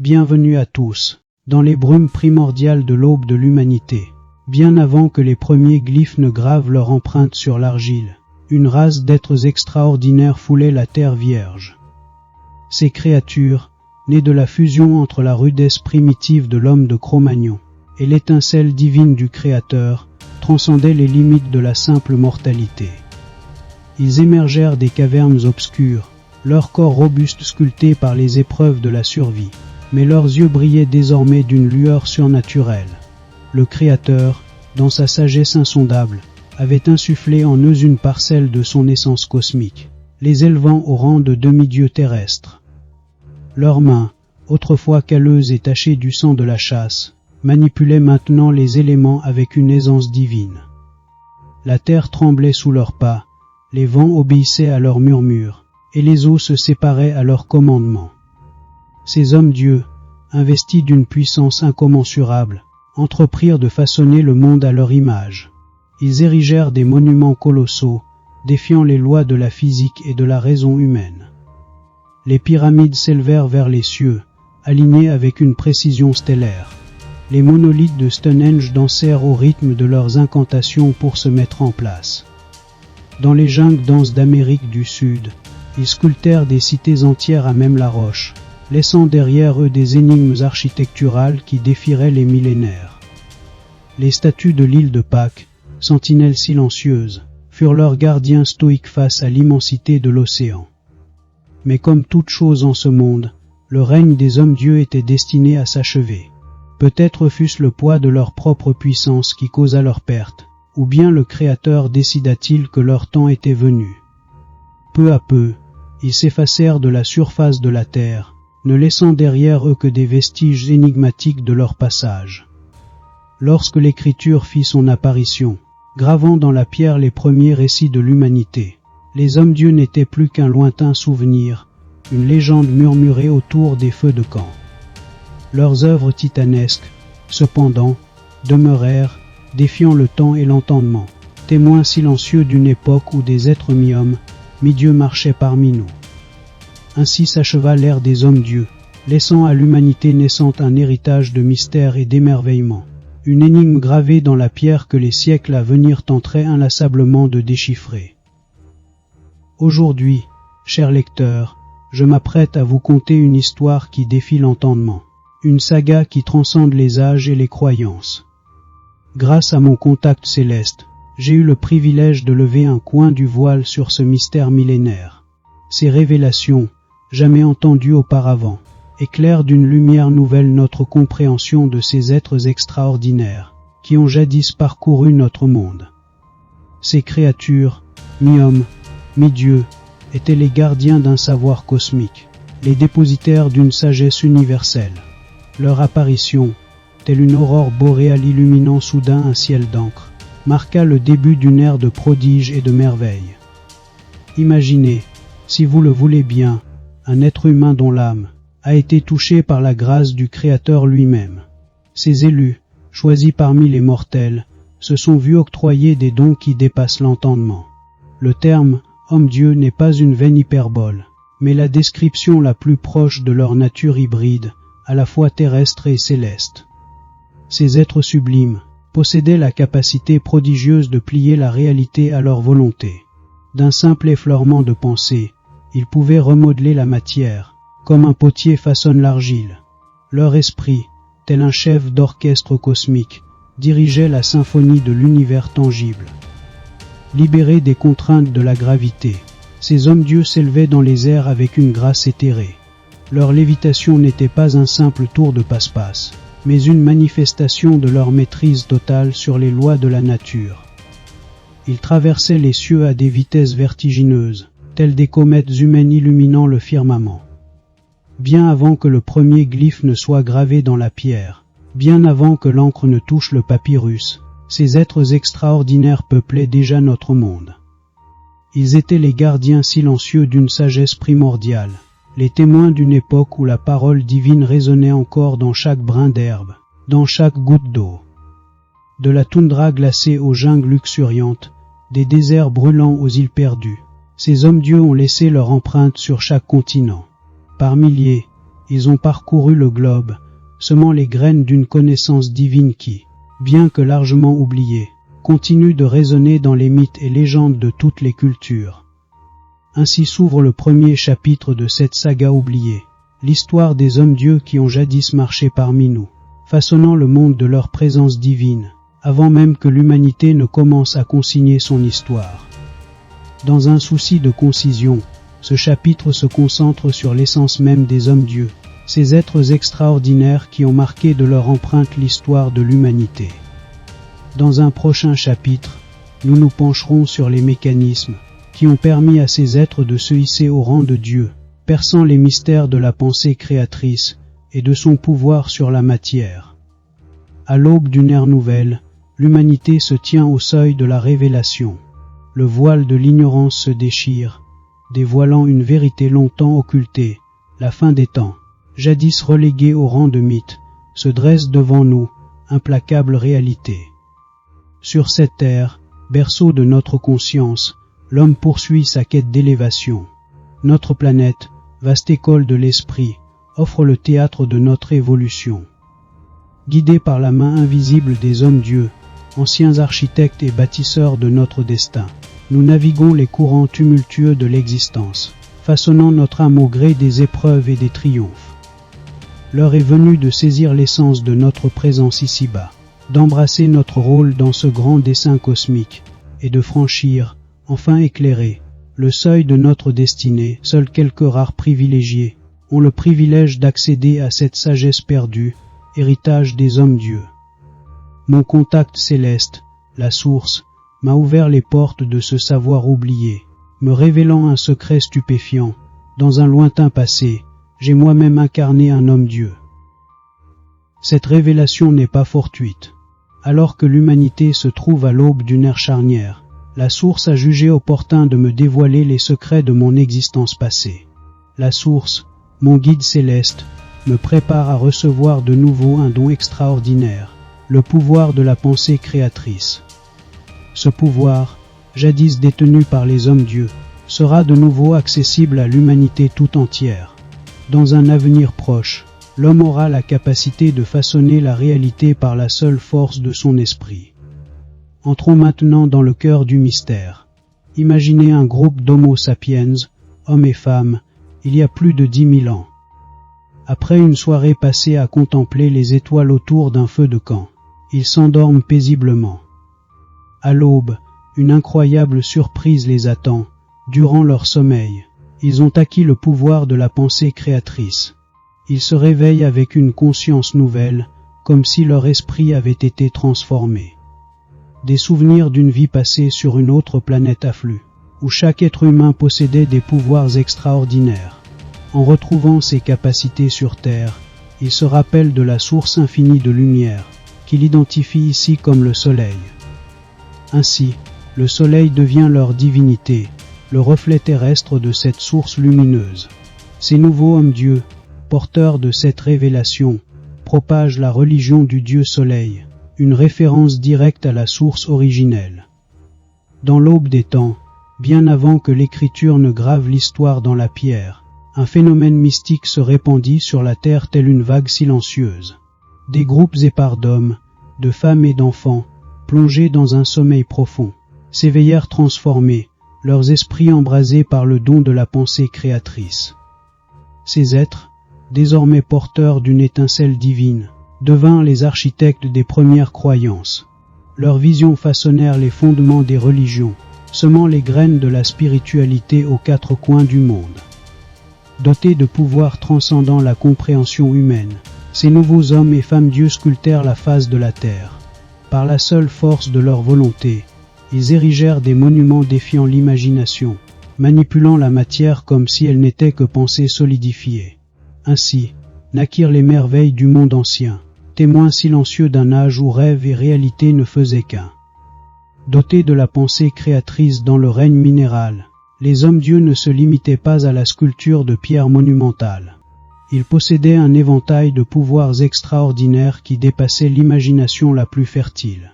Bienvenue à tous, dans les brumes primordiales de l'aube de l'humanité. Bien avant que les premiers glyphes ne gravent leur empreinte sur l'argile, une race d'êtres extraordinaires foulait la terre vierge. Ces créatures, nées de la fusion entre la rudesse primitive de l'homme de Cro-Magnon et l'étincelle divine du Créateur, transcendaient les limites de la simple mortalité. Ils émergèrent des cavernes obscures, leurs corps robustes sculptés par les épreuves de la survie, mais leurs yeux brillaient désormais d'une lueur surnaturelle. Le Créateur, dans sa sagesse insondable, avait insufflé en eux une parcelle de son essence cosmique, les élevant au rang de demi-dieux terrestres. Leurs mains, autrefois calleuses et tachées du sang de la chasse, manipulaient maintenant les éléments avec une aisance divine. La terre tremblait sous leurs pas, les vents obéissaient à leurs murmures, et les eaux se séparaient à leurs commandements. Ces hommes-dieux, investis d'une puissance incommensurable, entreprirent de façonner le monde à leur image. Ils érigèrent des monuments colossaux, défiant les lois de la physique et de la raison humaine. Les pyramides s'élevèrent vers les cieux, alignées avec une précision stellaire. Les monolithes de Stonehenge dansèrent au rythme de leurs incantations pour se mettre en place. Dans les jungles denses d'Amérique du Sud, ils sculptèrent des cités entières à même la roche, laissant derrière eux des énigmes architecturales qui défieraient les millénaires. Les statues de l'île de Pâques, sentinelles silencieuses, furent leurs gardiens stoïques face à l'immensité de l'océan. Mais comme toute chose en ce monde, le règne des hommes-dieux était destiné à s'achever. Peut-être fût-ce le poids de leur propre puissance qui causa leur perte, ou bien le Créateur décida-t-il que leur temps était venu. Peu à peu, ils s'effacèrent de la surface de la terre, ne laissant derrière eux que des vestiges énigmatiques de leur passage. Lorsque l'écriture fit son apparition, gravant dans la pierre les premiers récits de l'humanité, les hommes-dieux n'étaient plus qu'un lointain souvenir, une légende murmurée autour des feux de camp. Leurs œuvres titanesques, cependant, demeurèrent, défiant le temps et l'entendement, témoins silencieux d'une époque où des êtres mi-hommes, mi-dieux marchaient parmi nous. Ainsi s'acheva l'ère des hommes-dieux, laissant à l'humanité naissante un héritage de mystère et d'émerveillement, une énigme gravée dans la pierre que les siècles à venir tenteraient inlassablement de déchiffrer. Aujourd'hui, chers lecteurs, je m'apprête à vous conter une histoire qui défie l'entendement, une saga qui transcende les âges et les croyances. Grâce à mon contact céleste, j'ai eu le privilège de lever un coin du voile sur ce mystère millénaire. Ces révélations, jamais entendues auparavant, éclairent d'une lumière nouvelle notre compréhension de ces êtres extraordinaires, qui ont jadis parcouru notre monde. Ces créatures, mi-hommes, mi-dieux, étaient les gardiens d'un savoir cosmique, les dépositaires d'une sagesse universelle. Leur apparition, telle une aurore boréale illuminant soudain un ciel d'encre, marqua le début d'une ère de prodiges et de merveilles. Imaginez, si vous le voulez bien, un être humain dont l'âme a été touchée par la grâce du Créateur lui-même. Ces élus, choisis parmi les mortels, se sont vus octroyer des dons qui dépassent l'entendement. Le terme « homme-dieu » n'est pas une vaine hyperbole, mais la description la plus proche de leur nature hybride, à la fois terrestre et céleste. Ces êtres sublimes possédaient la capacité prodigieuse de plier la réalité à leur volonté. D'un simple effleurement de pensée, ils pouvaient remodeler la matière, comme un potier façonne l'argile. Leur esprit, tel un chef d'orchestre cosmique, dirigeait la symphonie de l'univers tangible. Libérés des contraintes de la gravité, ces hommes-dieux s'élevaient dans les airs avec une grâce éthérée. Leur lévitation n'était pas un simple tour de passe-passe, mais une manifestation de leur maîtrise totale sur les lois de la nature. Ils traversaient les cieux à des vitesses vertigineuses, telles des comètes humaines illuminant le firmament. Bien avant que le premier glyphe ne soit gravé dans la pierre, bien avant que l'encre ne touche le papyrus, ces êtres extraordinaires peuplaient déjà notre monde. Ils étaient les gardiens silencieux d'une sagesse primordiale, les témoins d'une époque où la parole divine résonnait encore dans chaque brin d'herbe, dans chaque goutte d'eau. De la toundra glacée aux jungles luxuriantes, des déserts brûlants aux îles perdues, ces hommes-dieux ont laissé leur empreinte sur chaque continent. Par milliers, Ils ont parcouru le globe, semant les graines d'une connaissance divine qui, bien que largement oubliée, continue de résonner dans les mythes et légendes de toutes les cultures. Ainsi s'ouvre le premier chapitre de cette saga oubliée, l'histoire des hommes-dieux qui ont jadis marché parmi nous, façonnant le monde de leur présence divine, avant même que l'humanité ne commence à consigner son histoire. Dans un souci de concision, ce chapitre se concentre sur l'essence même des hommes-dieux, ces êtres extraordinaires qui ont marqué de leur empreinte l'histoire de l'humanité. Dans un prochain chapitre, nous nous pencherons sur les mécanismes qui ont permis à ces êtres de se hisser au rang de Dieu, perçant les mystères de la pensée créatrice et de son pouvoir sur la matière. À l'aube d'une ère nouvelle, l'humanité se tient au seuil de la révélation. Le voile de l'ignorance se déchire, dévoilant une vérité longtemps occultée. La fin des temps, jadis reléguée au rang de mythe, se dresse devant nous, implacable réalité. Sur cette terre, berceau de notre conscience, l'homme poursuit sa quête d'élévation. Notre planète, vaste école de l'esprit, offre le théâtre de notre évolution. Guidés par la main invisible des hommes-dieux, anciens architectes et bâtisseurs de notre destin, nous naviguons les courants tumultueux de l'existence, façonnant notre âme au gré des épreuves et des triomphes. L'heure est venue de saisir l'essence de notre présence ici-bas, d'embrasser notre rôle dans ce grand dessein cosmique, et de franchir, enfin éclairé, le seuil de notre destinée. Seuls quelques rares privilégiés ont le privilège d'accéder à cette sagesse perdue, héritage des hommes-dieux. Mon contact céleste, la source, m'a ouvert les portes de ce savoir oublié, me révélant un secret stupéfiant. Dans un lointain passé, j'ai moi-même incarné un homme-dieu. Cette révélation n'est pas fortuite. Alors que l'humanité se trouve à l'aube d'une ère charnière, la source a jugé opportun de me dévoiler les secrets de mon existence passée. La source, mon guide céleste, me prépare à recevoir de nouveau un don extraordinaire, le pouvoir de la pensée créatrice. Ce pouvoir, jadis détenu par les hommes-dieux, sera de nouveau accessible à l'humanité tout entière. Dans un avenir proche, l'homme aura la capacité de façonner la réalité par la seule force de son esprit. Entrons maintenant dans le cœur du mystère. Imaginez un groupe d'Homo sapiens, hommes et femmes, il y a plus de 10 000 ans. Après une soirée passée à contempler les étoiles autour d'un feu de camp, ils s'endorment paisiblement. À l'aube, une incroyable surprise les attend. Durant leur sommeil, ils ont acquis le pouvoir de la pensée créatrice. Ils se réveillent avec une conscience nouvelle, comme si leur esprit avait été transformé. Des souvenirs d'une vie passée sur une autre planète affluent, où chaque être humain possédait des pouvoirs extraordinaires. En retrouvant ses capacités sur Terre, ils se rappellent de la source infinie de lumière, qu'il identifie ici comme le Soleil. Ainsi, le Soleil devient leur divinité, le reflet terrestre de cette source lumineuse. Ces nouveaux hommes-dieux, porteurs de cette révélation, propagent la religion du Dieu Soleil, une référence directe à la source originelle. Dans l'aube des temps, bien avant que l'écriture ne grave l'histoire dans la pierre, un phénomène mystique se répandit sur la terre telle une vague silencieuse. Des groupes épars d'hommes, de femmes et d'enfants, plongés dans un sommeil profond, s'éveillèrent transformés, leurs esprits embrasés par le don de la pensée créatrice. Ces êtres, désormais porteurs d'une étincelle divine, devinrent les architectes des premières croyances. Leurs visions façonnèrent les fondements des religions, semant les graines de la spiritualité aux quatre coins du monde. Dotés de pouvoirs transcendant la compréhension humaine, ces nouveaux hommes et femmes dieux sculptèrent la face de la terre. Par la seule force de leur volonté, ils érigèrent des monuments défiant l'imagination, manipulant la matière comme si elle n'était que pensée solidifiée. Ainsi, naquirent les merveilles du monde ancien, témoins silencieux d'un âge où rêve et réalité ne faisaient qu'un. Dotés de la pensée créatrice dans le règne minéral, les hommes-dieux ne se limitaient pas à la sculpture de pierres monumentales. Ils possédaient un éventail de pouvoirs extraordinaires qui dépassaient l'imagination la plus fertile.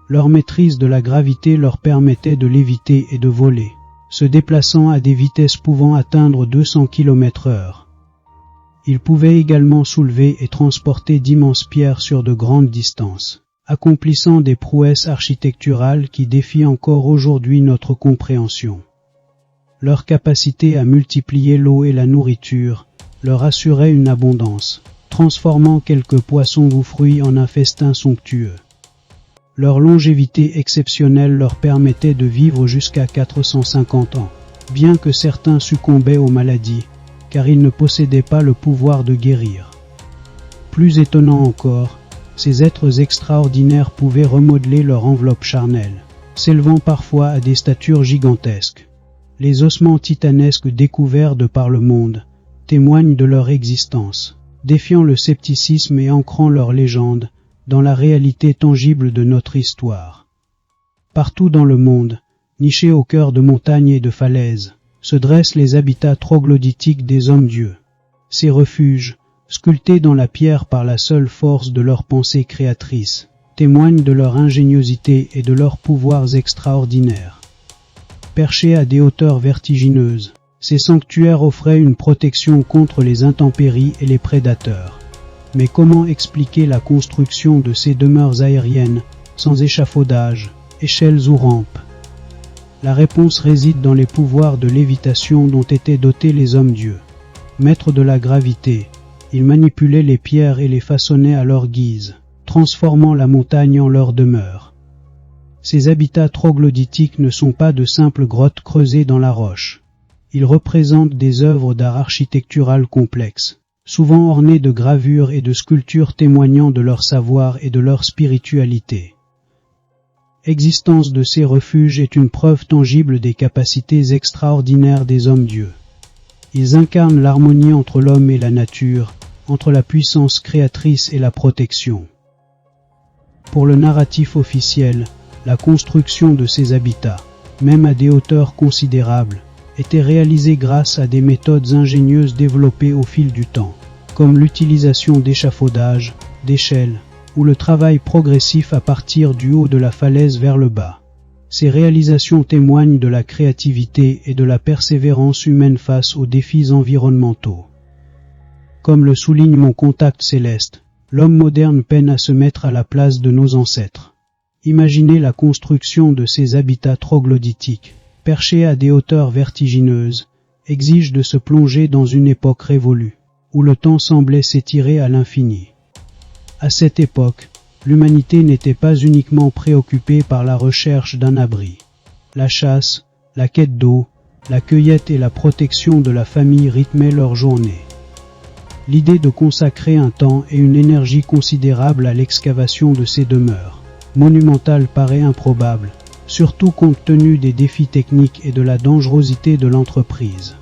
Leur maîtrise de la gravité leur permettait de léviter et de voler, se déplaçant à des vitesses pouvant atteindre 200 km/h. Ils pouvaient également soulever et transporter d'immenses pierres sur de grandes distances, accomplissant des prouesses architecturales qui défient encore aujourd'hui notre compréhension. Leur capacité à multiplier l'eau et la nourriture leur assurait une abondance, transformant quelques poissons ou fruits en un festin somptueux. Leur longévité exceptionnelle leur permettait de vivre jusqu'à 450 ans, bien que certains succombaient aux maladies, car ils ne possédaient pas le pouvoir de guérir. Plus étonnant encore, ces êtres extraordinaires pouvaient remodeler leur enveloppe charnelle, s'élevant parfois à des statures gigantesques. Les ossements titanesques découverts de par le monde témoignent de leur existence, défiant le scepticisme et ancrant leur légende dans la réalité tangible de notre histoire. Partout dans le monde, nichés au cœur de montagnes et de falaises, se dressent les habitats troglodytiques des hommes-dieux. Ces refuges, sculptés dans la pierre par la seule force de leur pensée créatrice, témoignent de leur ingéniosité et de leurs pouvoirs extraordinaires. Perchés à des hauteurs vertigineuses, ces sanctuaires offraient une protection contre les intempéries et les prédateurs. Mais comment expliquer la construction de ces demeures aériennes, sans échafaudage, échelles ou rampes? La réponse réside dans les pouvoirs de lévitation dont étaient dotés les hommes-dieux. Maîtres de la gravité, ils manipulaient les pierres et les façonnaient à leur guise, transformant la montagne en leur demeure. Ces habitats troglodytiques ne sont pas de simples grottes creusées dans la roche. Ils représentent des œuvres d'art architectural complexes, souvent ornées de gravures et de sculptures témoignant de leur savoir et de leur spiritualité. L'existence de ces refuges est une preuve tangible des capacités extraordinaires des hommes-dieux. Ils incarnent l'harmonie entre l'homme et la nature, entre la puissance créatrice et la protection. Pour le narratif officiel, la construction de ces habitats, même à des hauteurs considérables, était réalisée grâce à des méthodes ingénieuses développées au fil du temps, comme l'utilisation d'échafaudages, d'échelles, ou le travail progressif à partir du haut de la falaise vers le bas. Ces réalisations témoignent de la créativité et de la persévérance humaine face aux défis environnementaux. Comme le souligne Mon Contact Céleste, l'homme moderne peine à se mettre à la place de nos ancêtres. Imaginez la construction de ces habitats troglodytiques, perchés à des hauteurs vertigineuses, exige de se plonger dans une époque révolue, où le temps semblait s'étirer à l'infini. À cette époque, l'humanité n'était pas uniquement préoccupée par la recherche d'un abri. La chasse, la quête d'eau, la cueillette et la protection de la famille rythmaient leurs journées. L'idée de consacrer un temps et une énergie considérable à l'excavation de ces demeures monumentales paraît improbable, surtout compte tenu des défis techniques et de la dangerosité de l'entreprise.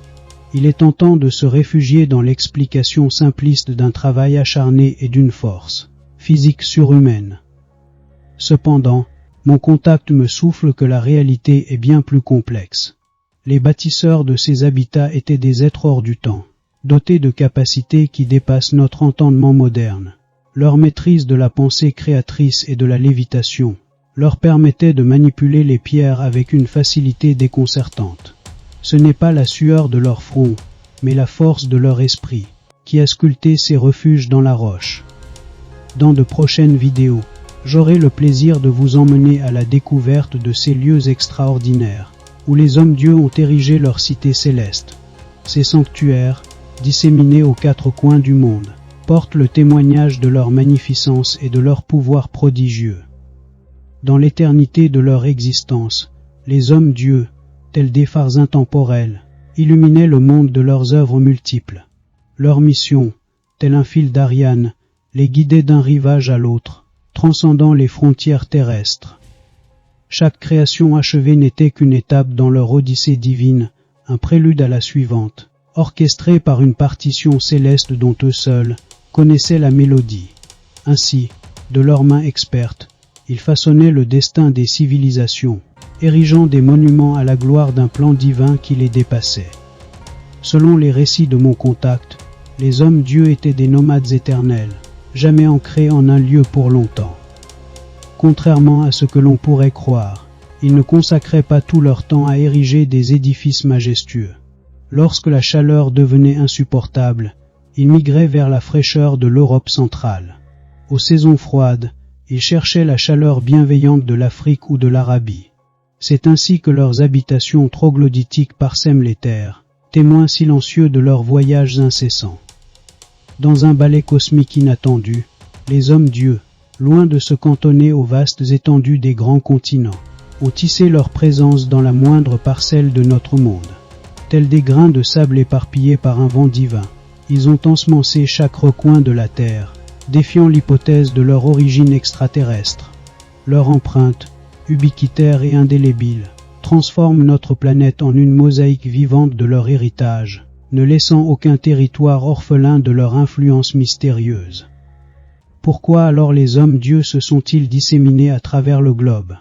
Il est tentant de se réfugier dans l'explication simpliste d'un travail acharné et d'une force physique surhumaine. Cependant, Mon Contact me souffle que la réalité est bien plus complexe. Les bâtisseurs de ces habitats étaient des êtres hors du temps, dotés de capacités qui dépassent notre entendement moderne. Leur maîtrise de la pensée créatrice et de la lévitation leur permettait de manipuler les pierres avec une facilité déconcertante. Ce n'est pas la sueur de leur front, mais la force de leur esprit, qui a sculpté ces refuges dans la roche. Dans de prochaines vidéos, j'aurai le plaisir de vous emmener à la découverte de ces lieux extraordinaires, où les hommes-dieux ont érigé leur cité céleste. Ces sanctuaires, disséminés aux quatre coins du monde, portent le témoignage de leur magnificence et de leur pouvoir prodigieux. Dans l'éternité de leur existence, les hommes-dieux, tels des phares intemporels, illuminaient le monde de leurs œuvres multiples. Leur mission, tel un fil d'Ariane, les guidait d'un rivage à l'autre, transcendant les frontières terrestres. Chaque création achevée n'était qu'une étape dans leur odyssée divine, un prélude à la suivante, orchestrée par une partition céleste dont eux seuls connaissaient la mélodie. Ainsi, de leurs mains expertes, ils façonnaient le destin des civilisations, érigeant des monuments à la gloire d'un plan divin qui les dépassait. Selon les récits de Mon Contact, les hommes-dieux étaient des nomades éternels, jamais ancrés en un lieu pour longtemps. Contrairement à ce que l'on pourrait croire, ils ne consacraient pas tout leur temps à ériger des édifices majestueux. Lorsque la chaleur devenait insupportable, Ils migraient vers la fraîcheur de l'Europe centrale. Aux saisons froides, ils cherchaient la chaleur bienveillante de l'Afrique ou de l'Arabie. C'est ainsi que leurs habitations troglodytiques parsèment les terres, témoins silencieux de leurs voyages incessants. Dans un ballet cosmique inattendu, les hommes-dieux, loin de se cantonner aux vastes étendues des grands continents, ont tissé leur présence dans la moindre parcelle de notre monde. Tels des grains de sable éparpillés par un vent divin, ils ont ensemencé chaque recoin de la terre, défiant l'hypothèse de leur origine extraterrestre. Leur empreinte, ubiquitaire et indélébile, transforme notre planète en une mosaïque vivante de leur héritage, ne laissant aucun territoire orphelin de leur influence mystérieuse. Pourquoi alors les hommes-dieux se sont-ils disséminés à travers le globe?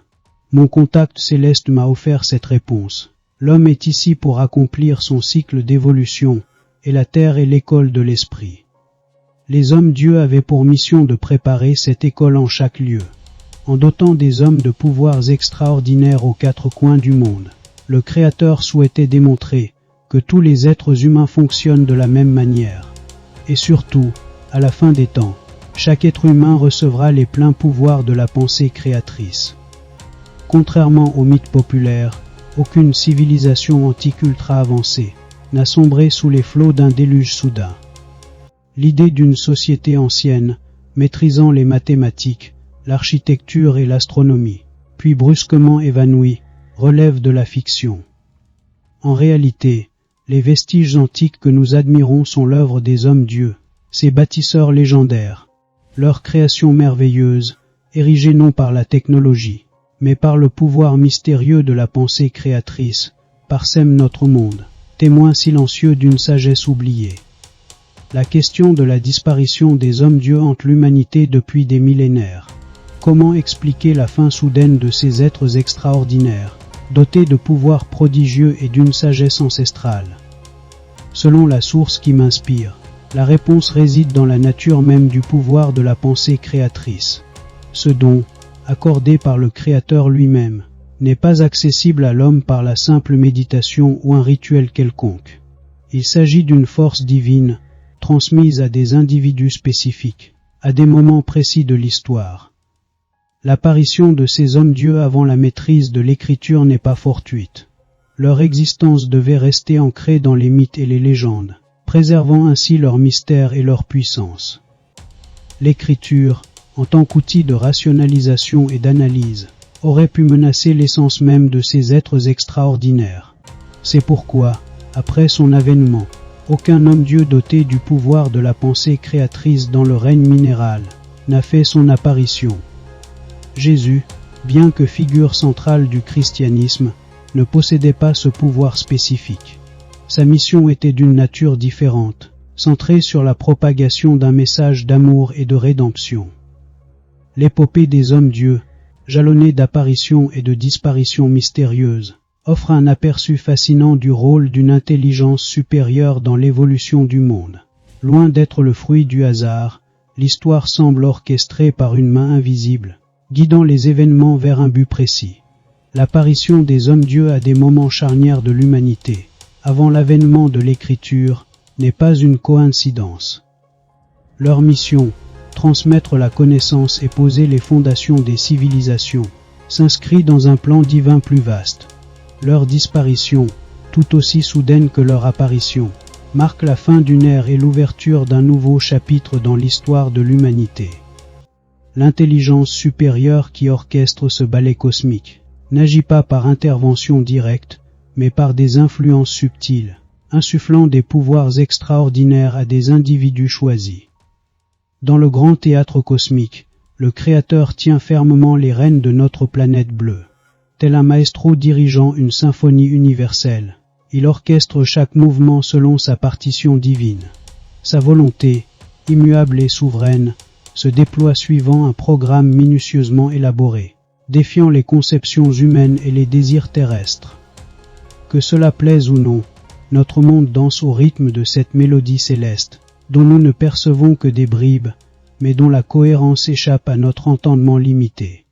Mon contact céleste m'a offert cette réponse. L'homme est ici pour accomplir son cycle d'évolution, et la terre est l'école de l'esprit. Les hommes-dieux avaient pour mission de préparer cette école en chaque lieu. En dotant des hommes de pouvoirs extraordinaires aux quatre coins du monde, le Créateur souhaitait démontrer que tous les êtres humains fonctionnent de la même manière. Et surtout, à la fin des temps, chaque être humain recevra les pleins pouvoirs de la pensée créatrice. Contrairement aux mythes populaires, aucune civilisation antique ultra avancée n'a sombré sous les flots d'un déluge soudain. L'idée d'une société ancienne, maîtrisant les mathématiques, l'architecture et l'astronomie, puis brusquement évanouie, relève de la fiction. En réalité, les vestiges antiques que nous admirons sont l'œuvre des hommes-dieux, ces bâtisseurs légendaires. Leur création merveilleuse, érigée non par la technologie, mais par le pouvoir mystérieux de la pensée créatrice, parsème notre monde, témoin silencieux d'une sagesse oubliée. La question de la disparition des hommes-dieux hante l'humanité depuis des millénaires. Comment expliquer la fin soudaine de ces êtres extraordinaires, dotés de pouvoirs prodigieux et d'une sagesse ancestrale? Selon la source qui m'inspire, la réponse réside dans la nature même du pouvoir de la pensée créatrice. Ce don, accordé par le Créateur lui-même, n'est pas accessible à l'homme par la simple méditation ou un rituel quelconque. Il s'agit d'une force divine, transmise à des individus spécifiques, à des moments précis de l'histoire. L'apparition de ces hommes-dieux avant la maîtrise de l'écriture n'est pas fortuite. Leur existence devait rester ancrée dans les mythes et les légendes, préservant ainsi leur mystère et leur puissance. L'écriture, en tant qu'outil de rationalisation et d'analyse, aurait pu menacer l'essence même de ces êtres extraordinaires. C'est pourquoi, après son avènement, aucun homme-dieu doté du pouvoir de la pensée créatrice dans le règne minéral n'a fait son apparition. Jésus, bien que figure centrale du christianisme, ne possédait pas ce pouvoir spécifique. Sa mission était d'une nature différente, centrée sur la propagation d'un message d'amour et de rédemption. L'épopée des hommes-dieux, jalonnée d'apparitions et de disparitions mystérieuses, offre un aperçu fascinant du rôle d'une intelligence supérieure dans l'évolution du monde. Loin d'être le fruit du hasard, l'histoire semble orchestrée par une main invisible, guidant les événements vers un but précis. L'apparition des hommes-dieux à des moments charnières de l'humanité, avant l'avènement de l'écriture, n'est pas une coïncidence. Leur mission, transmettre la connaissance et poser les fondations des civilisations, s'inscrit dans un plan divin plus vaste. Leur disparition, tout aussi soudaine que leur apparition, marque la fin d'une ère et l'ouverture d'un nouveau chapitre dans l'histoire de l'humanité. L'intelligence supérieure qui orchestre ce ballet cosmique n'agit pas par intervention directe, mais par des influences subtiles, insufflant des pouvoirs extraordinaires à des individus choisis. Dans le grand théâtre cosmique, le Créateur tient fermement les rênes de notre planète bleue. Tel un maestro dirigeant une symphonie universelle, il orchestre chaque mouvement selon sa partition divine. Sa volonté, immuable et souveraine, se déploie suivant un programme minutieusement élaboré, défiant les conceptions humaines et les désirs terrestres. Que cela plaise ou non, notre monde danse au rythme de cette mélodie céleste, dont nous ne percevons que des bribes, mais dont la cohérence échappe à notre entendement limité.